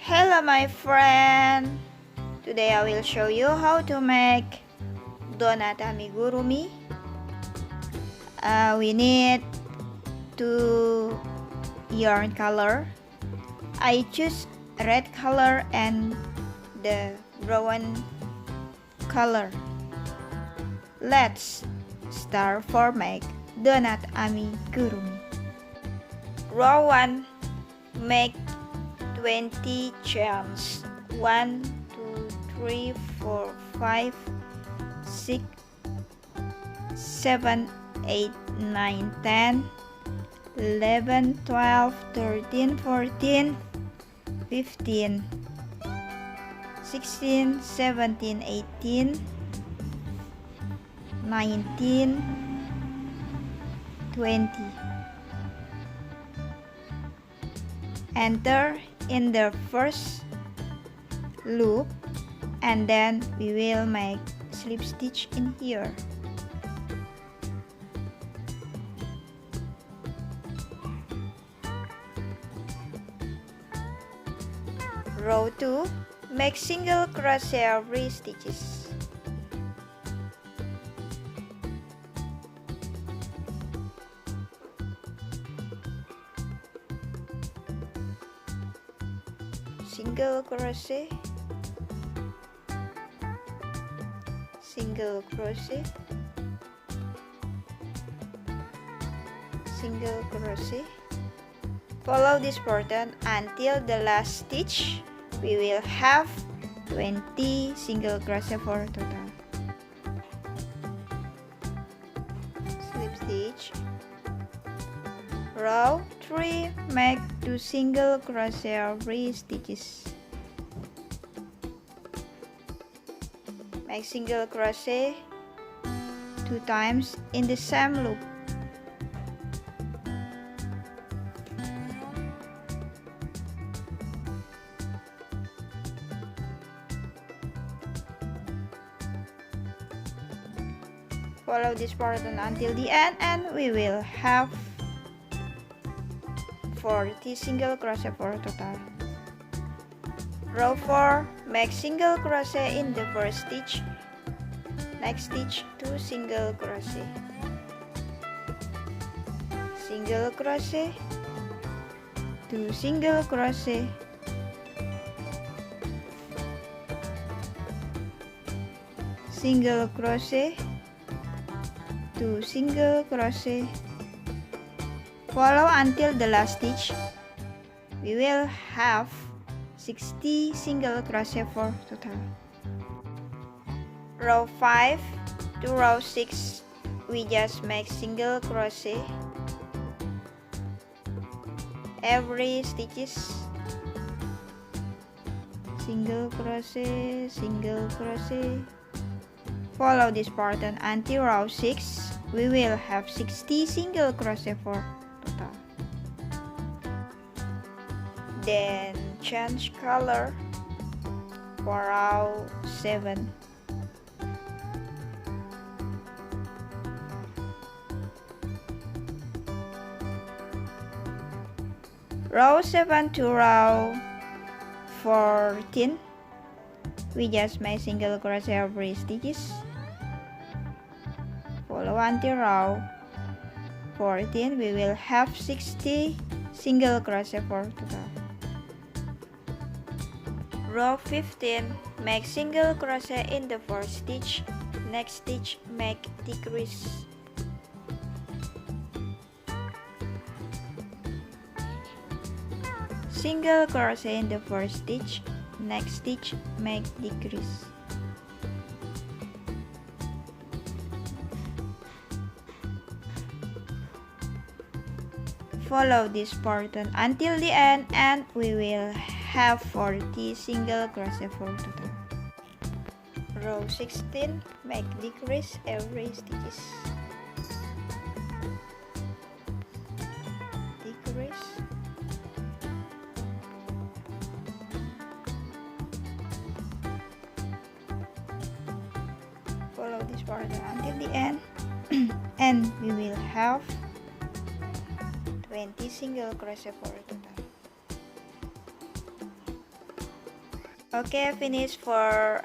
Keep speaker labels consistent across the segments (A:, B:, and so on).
A: Hello my friend! Today I will show you how to make donut amigurumi. We need 2 yarn color. I choose red color and the brown color. Let's start for make donut amigurumi. Row 1, make 20 chains. 1, 2, 3, 4, 5, 6, 7, 8, 9, 10, 11, 12, 13, 14, 15, 16, 17, 18, 19, 20. Enter in the first loop and then we will make slip stitch in here. Row 2, make single crochet every stitches. Single crochet, single crochet, single crochet. Follow this pattern until the last stitch. We will have 20 single crochet for total. Slip stitch. Row 3, make 2 single crochet every stitches. Make single crochet 2 times in the same loop. Follow this pattern until the end and we will have 40 single crochet for total. Row 4, make single crochet in the first stitch. Next stitch 2 single crochet. Single crochet, 2 single crochet. Single crochet, 2 single crochet. Follow until the last stitch. We will have 60 single crochet for total. Row 5 to row 6, we just make single crochet every stitches. Single crochet, single crochet. Follow this pattern until row 6. We will have 60 single crochet for total. Then change color for row 7. Row 7 to row 14, we just make single crochet every stitches. Follow until row 14. We will have 60 single crochet for total. Row 15, make single crochet in the first stitch. Next stitch, make decrease. Single crochet in the first stitch. Next stitch, make decrease. Follow this pattern until the end and we will have 40 single crochet for total. Row 16, make decrease every stitches. Decrease. Follow this pattern until the end and we will have 20 single crochet for total. Okay, finish for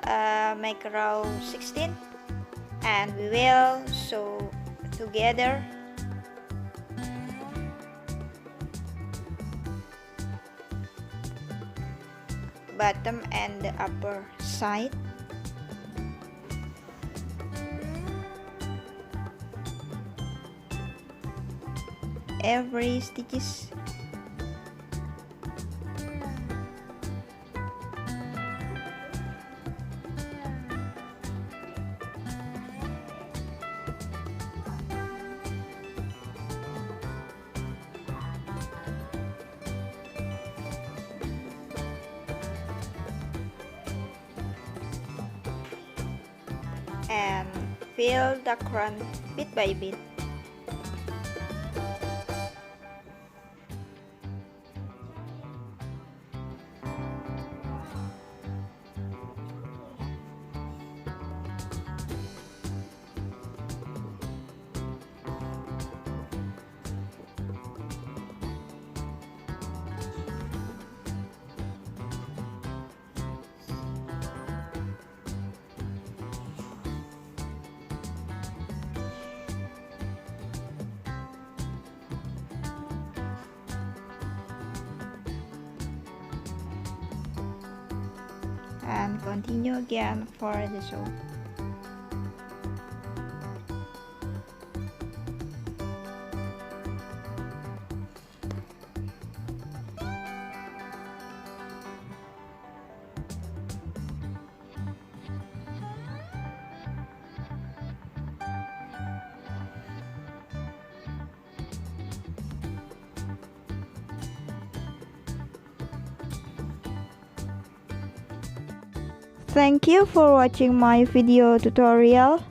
A: make row 16, and we will sew together bottom and the upper side. Every stitches. And fill the crown bit by bit. And continue again for the sew. Thank you for watching my video tutorial.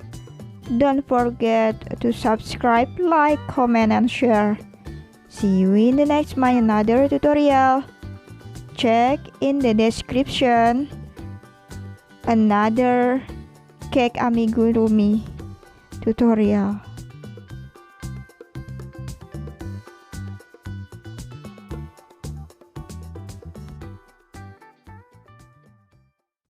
A: Don't forget to subscribe, like, comment, and share. See you in the next my another tutorial. Check in the description another cake amigurumi tutorial.